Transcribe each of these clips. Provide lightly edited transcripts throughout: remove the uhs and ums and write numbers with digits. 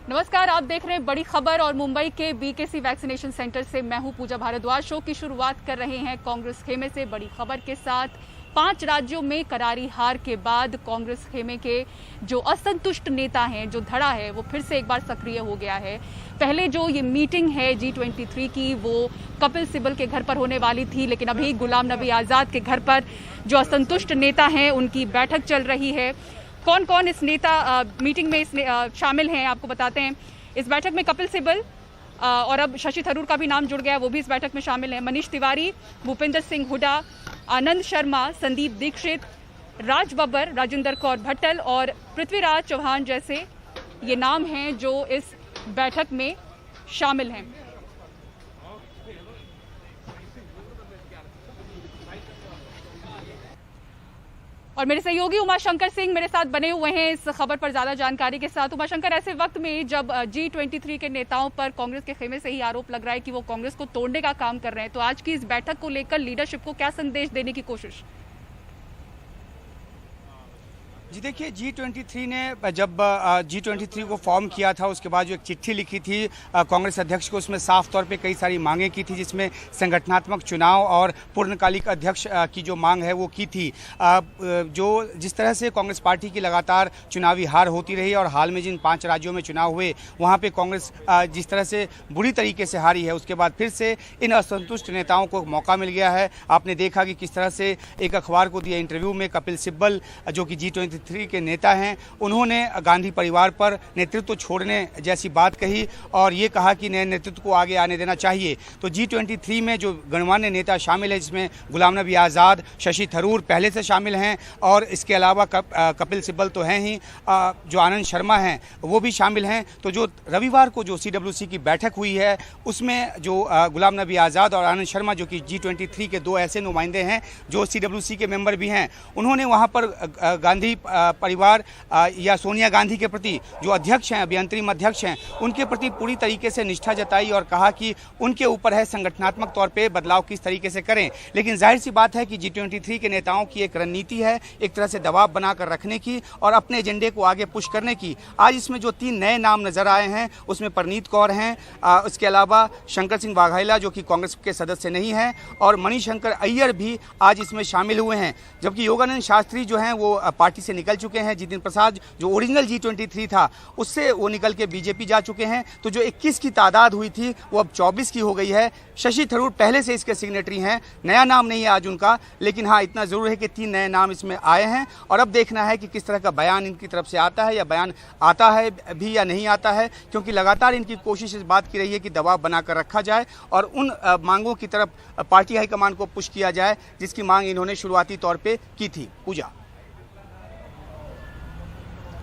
नमस्कार, आप देख रहे हैं बड़ी खबर और मुंबई के बीकेसी वैक्सीनेशन सेंटर से मैं हूं पूजा भारद्वाज। शो की शुरुआत कर रहे हैं कांग्रेस खेमे से बड़ी खबर के साथ। 5 राज्यों में करारी हार के बाद कांग्रेस खेमे के जो असंतुष्ट नेता हैं, जो धड़ा है वो फिर से एक बार सक्रिय हो गया है। पहले जो ये मीटिंग है G23 की वो कपिल सिब्बल के घर पर होने वाली थी, लेकिन अभी गुलाम नबी आज़ाद के घर पर जो असंतुष्ट नेता हैं उनकी बैठक चल रही है। कौन कौन इस मीटिंग में शामिल हैं आपको बताते हैं। इस बैठक में कपिल सिब्बल और अब शशि थरूर का भी नाम जुड़ गया, वो भी इस बैठक में शामिल हैं। मनीष तिवारी, भूपेंद्र सिंह हुड्डा, आनंद शर्मा, संदीप दीक्षित, राज बब्बर, राजेंद्र कौर भट्टल और पृथ्वीराज चौहान जैसे ये नाम हैं जो इस बैठक में शामिल हैं। और मेरे सहयोगी उमाशंकर सिंह मेरे साथ बने हुए हैं इस खबर पर ज्यादा जानकारी के साथ। उमाशंकर, ऐसे वक्त में जब G23 के नेताओं पर कांग्रेस के खेमे से ही आरोप लग रहा है कि वो कांग्रेस को तोड़ने का काम कर रहे हैं, तो आज की इस बैठक को लेकर लीडरशिप को क्या संदेश देने की कोशिश? जी देखिए, G23 ने जब G23 को फॉर्म किया था उसके बाद जो एक चिट्ठी लिखी थी कांग्रेस अध्यक्ष को, उसमें साफ तौर पे कई सारी मांगें की थी, जिसमें संगठनात्मक चुनाव और पूर्णकालिक अध्यक्ष की जो मांग है वो की थी। जो जिस तरह से कांग्रेस पार्टी की लगातार चुनावी हार होती रही और हाल में जिन 5 राज्यों में चुनाव हुए वहाँ पर कांग्रेस जिस तरह से बुरी तरीके से हारी है, उसके बाद फिर से इन असंतुष्ट नेताओं को मौका मिल गया है। आपने देखा कि किस तरह से एक अखबार को दिए इंटरव्यू में कपिल सिब्बल जो कि G23 के नेता हैं, उन्होंने गांधी परिवार पर नेतृत्व छोड़ने जैसी बात कही और ये कहा कि नए नेतृत्व को आगे आने देना चाहिए। तो G23 में जो गणमान्य नेता शामिल है, जिसमें गुलाम नबी आज़ाद, शशि थरूर पहले से शामिल हैं और इसके अलावा कपिल सिब्बल तो हैं ही, जो आनंद शर्मा हैं वो भी शामिल हैं। तो जो रविवार को जो CWC की बैठक हुई है उसमें जो गुलाम नबी आज़ाद और आनंद शर्मा जो कि G23 के 2 ऐसे नुमाइंदे हैं जो CWC के मेंबर भी हैं, उन्होंने वहाँ पर गांधी परिवार या सोनिया गांधी के प्रति जो अध्यक्ष हैं, अभी अंतरिम अध्यक्ष हैं, उनके प्रति पूरी तरीके से निष्ठा जताई और कहा कि उनके ऊपर है संगठनात्मक तौर पे बदलाव किस तरीके से करें। लेकिन जाहिर सी बात है कि G23 के नेताओं की एक रणनीति है, एक तरह से दबाव बनाकर रखने की और अपने एजेंडे को आगे पुश करने की। आज इसमें जो 3 नए नाम नजर आए हैं उसमें परनीत कौर हैं, उसके अलावा शंकर सिंह वाघेला जो कि कांग्रेस के सदस्य नहीं हैं और मणिशंकर अय्यर भी आज इसमें शामिल हुए हैं। जबकि योगानंद शास्त्री जो हैं वो पार्टी से निकल चुके हैं। जितिन प्रसाद जो ओरिजिनल G23 था उससे वो निकल के बीजेपी जा चुके हैं। तो जो 21 की तादाद हुई थी वो अब 24 की हो गई है। शशि थरूर पहले से इसके सिग्नेटरी हैं, नया नाम नहीं है आज उनका, लेकिन हाँ इतना जरूर है कि 3 नए नाम इसमें आए हैं और अब देखना है कि किस तरह का बयान इनकी तरफ से आता है या बयान आता है भी या नहीं आता है, क्योंकि लगातार इनकी कोशिश इस बात की रही है कि दबाव बनाकर रखा जाए और उन मांगों की तरफ पार्टी हाईकमान को पुश किया जाए जिसकी मांग इन्होंने शुरुआती तौर पर की थी। पूजा,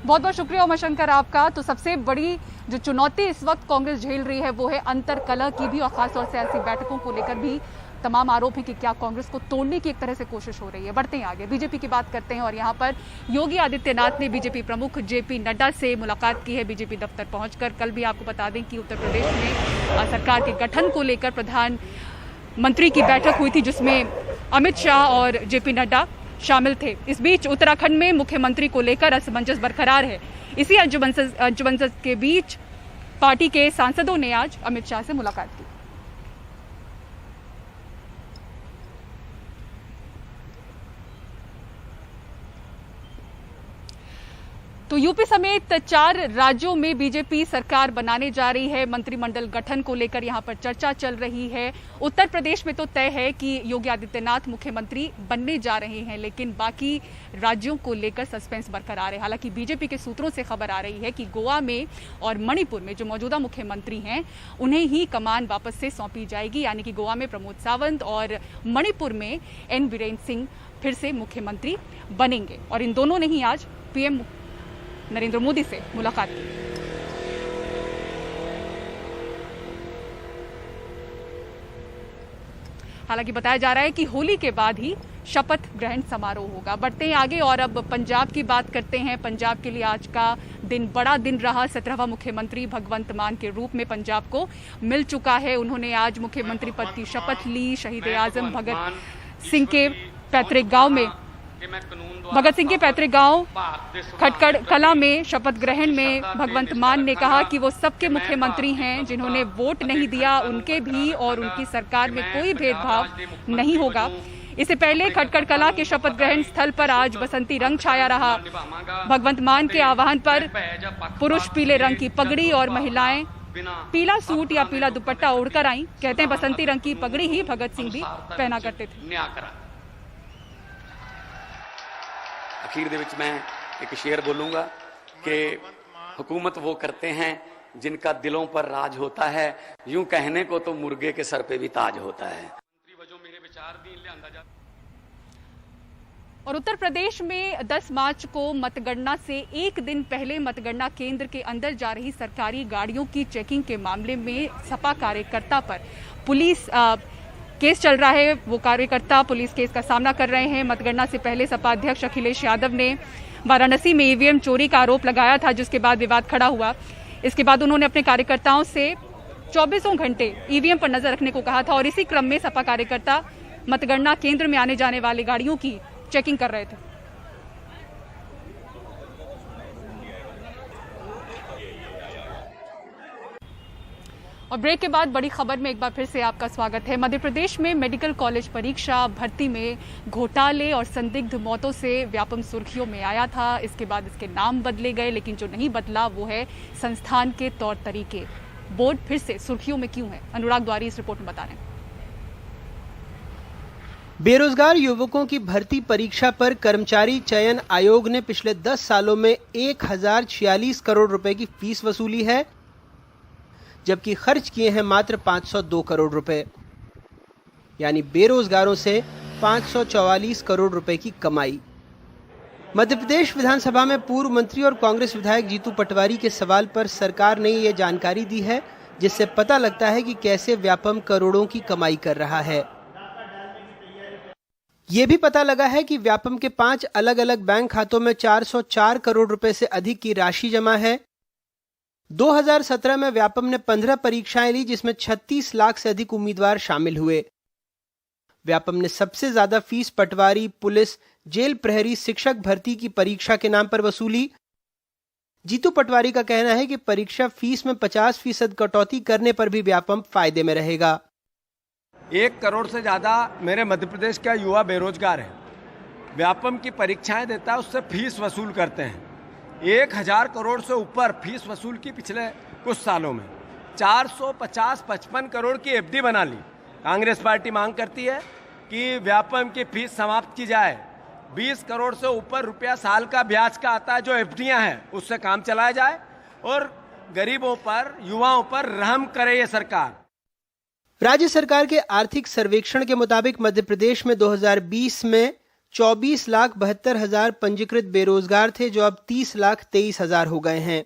बहुत बहुत शुक्रिया उमाशंकर आपका। तो सबसे बड़ी जो चुनौती इस वक्त कांग्रेस झेल रही है वो है अंतरकलह की भी और खासतौर से ऐसी बैठकों को लेकर भी तमाम आरोप है कि क्या कांग्रेस को तोड़ने की एक तरह से कोशिश हो रही है। बढ़ते हैं आगे, बीजेपी की बात करते हैं और यहाँ पर योगी आदित्यनाथ ने बीजेपी प्रमुख JP नड्डा से मुलाकात की है बीजेपी दफ्तर पहुंचकर। कल भी आपको बता दें कि उत्तर प्रदेश में सरकार के गठन को लेकर प्रधानमंत्री की बैठक हुई थी जिसमें अमित शाह और JP नड्डा शामिल थे। इस बीच उत्तराखंड में मुख्यमंत्री को लेकर असमंजस बरकरार है। इसी असमंजस के बीच पार्टी के सांसदों ने आज अमित शाह से मुलाकात की। तो यूपी समेत 4 राज्यों में बीजेपी सरकार बनाने जा रही है। मंत्रिमंडल गठन को लेकर यहां पर चर्चा चल रही है। उत्तर प्रदेश में तो तय है कि योगी आदित्यनाथ मुख्यमंत्री बनने जा रहे हैं, लेकिन बाकी राज्यों को लेकर सस्पेंस बरकरार है। हालांकि बीजेपी के सूत्रों से खबर आ रही है कि गोवा में और मणिपुर में जो मौजूदा मुख्यमंत्री हैं उन्हें ही कमान वापस से सौंपी जाएगी, यानी कि गोवा में प्रमोद सावंत और मणिपुर में N बीरेन सिंह फिर से मुख्यमंत्री बनेंगे। और इन दोनों ने ही आज PM नरेंद्र मोदी से मुलाकात की। हालांकि बताया जा रहा है कि होली के बाद ही शपथ ग्रहण समारोह होगा। बढ़ते हैं आगे और अब पंजाब की बात करते हैं। पंजाब के लिए आज का दिन बड़ा दिन रहा। 17वां मुख्यमंत्री भगवंत मान के रूप में पंजाब को मिल चुका है। उन्होंने आज मुख्यमंत्री पद की शपथ ली। शहीद ए आजम भगत सिंह के पैतृक गांव में भगत सिंह के पैतृक गांव खटकड़ कला में शपथ ग्रहण में भगवंत मान ने कहा कि वो सबके मुख्यमंत्री हैं, जिन्होंने वोट नहीं दिया उनके भी और उनकी सरकार में कोई भेदभाव नहीं होगा। इससे पहले खटकड़ कला के शपथ ग्रहण स्थल पर आज बसंती रंग छाया रहा। भगवंत मान के आह्वान पर पुरुष पीले रंग की पगड़ी और महिलाएं पीला सूट या पीला दुपट्टा ओढ़कर आई। कहते हैं बसंती रंग की पगड़ी ही भगत सिंह भी पहना करते थे। अखीर दे विच मैं एक शेर बोलूंगा कि हुकूमत वो करते हैं जिनका दिलों पर राज होता है, यूं कहने को तो मुर्गे के सर पे भी ताज होता है। और उत्तर प्रदेश में 10 मार्च को मतगणना से एक दिन पहले मतगणना केंद्र के अंदर जा रही सरकारी गाड़ियों की चेकिंग के मामले में सपा कार्यकर्ता पर पुलिस केस चल रहा है। वो कार्यकर्ता पुलिस केस का सामना कर रहे हैं। मतगणना से पहले सपा अध्यक्ष अखिलेश यादव ने वाराणसी में ईवीएम चोरी का आरोप लगाया था, जिसके बाद विवाद खड़ा हुआ। इसके बाद उन्होंने अपने कार्यकर्ताओं से 24 घंटे ईवीएम पर नजर रखने को कहा था और इसी क्रम में सपा कार्यकर्ता मतगणना केंद्र में आने जाने वाली गाड़ियों की चेकिंग कर रहे थे। और ब्रेक के बाद बड़ी खबर में एक बार फिर से आपका स्वागत है। मध्य प्रदेश में मेडिकल कॉलेज परीक्षा भर्ती में घोटाले और संदिग्ध मौतों से व्यापम सुर्खियों में आया था। इसके बाद इसके नाम बदले गए, लेकिन जो नहीं बदला वो है संस्थान के तौर तरीके। बोर्ड फिर से सुर्खियों में क्यों है, अनुराग द्वारी इस रिपोर्ट में बता रहे हैं। बेरोजगार युवकों की भर्ती परीक्षा पर कर्मचारी चयन आयोग ने पिछले 10 सालों में 1046 करोड़ रुपए की फीस वसूली है, जबकि खर्च किए हैं मात्र 502 करोड़ रुपए, यानी बेरोजगारों से 544 करोड़ रुपए की कमाई। मध्य प्रदेश विधानसभा में पूर्व मंत्री और कांग्रेस विधायक जीतू पटवारी के सवाल पर सरकार ने ये जानकारी दी है, जिससे पता लगता है कि कैसे व्यापम करोड़ों की कमाई कर रहा है। ये भी पता लगा है कि व्यापम के 5 अलग अलग बैंक खातों में 404 करोड़ रुपए से अधिक की राशि जमा है। 2017 में व्यापम ने 15 परीक्षाएं ली, जिसमें 36 लाख से अधिक उम्मीदवार शामिल हुए। व्यापम ने सबसे ज्यादा फीस पटवारी, पुलिस, जेल प्रहरी, शिक्षक भर्ती की परीक्षा के नाम पर वसूली। जीतू पटवारी का कहना है कि परीक्षा फीस में 50% कटौती करने पर भी व्यापम फायदे में रहेगा। 1 करोड़ से ज़्यादा मेरे मध्य प्रदेश का युवा बेरोजगार है। व्यापम की परीक्षाएं देता है, उससे फीस वसूल करते हैं। 1000 करोड़ से ऊपर फीस वसूल की पिछले कुछ सालों में। 450-55 करोड़ की एफडी बना ली। कांग्रेस पार्टी मांग करती है कि व्यापम की फीस समाप्त की जाए। 20 करोड़ से ऊपर रुपया साल का ब्याज का आता है, जो एफडीआं हैं, उससे काम चलाया जाए और गरीबों पर, युवाओं पर रहम करे ये सरकार। राज्य सरकार के आर्थिक सर्वेक्षण के मुताबिक मध्य प्रदेश में 2020 में 24,72,000 पंजीकृत बेरोजगार थे, जो अब 30,23,000 हो गए हैं।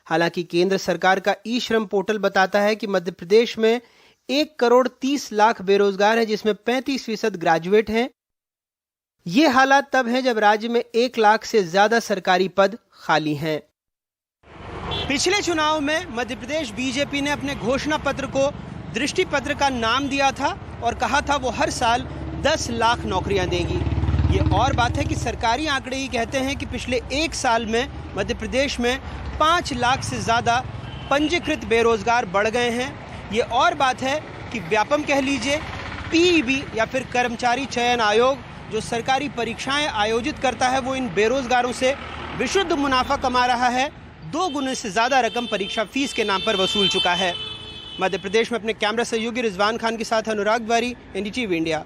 हालांकि केंद्र सरकार का ई श्रम पोर्टल बताता है कि मध्य प्रदेश में 1 करोड़ 30 लाख बेरोजगार हैं, जिसमें 35% ग्रेजुएट हैं। ये हालात तब हैं जब राज्य में 1 लाख से ज्यादा सरकारी पद खाली हैं। पिछले चुनाव में मध्य प्रदेश बीजेपी ने अपने घोषणा पत्र को दृष्टि पत्र का नाम दिया था और कहा था वो हर साल 10 लाख नौकरियां देगी। ये और बात है कि सरकारी आंकड़े ही कहते हैं कि पिछले 1 साल में मध्य प्रदेश में 5 लाख से ज़्यादा पंजीकृत बेरोजगार बढ़ गए हैं। ये और बात है कि व्यापम कह लीजिए, पीईबी या फिर कर्मचारी चयन आयोग जो सरकारी परीक्षाएं आयोजित करता है, वो इन बेरोजगारों से विशुद्ध मुनाफा कमा रहा है। 2 गुने से ज़्यादा रकम परीक्षा फीस के नाम पर वसूल चुका है। मध्य प्रदेश में अपने कैमरा सहयोगी रिजवान खान के साथ अनुराग द्वारी, एनडीटीवी इंडिया।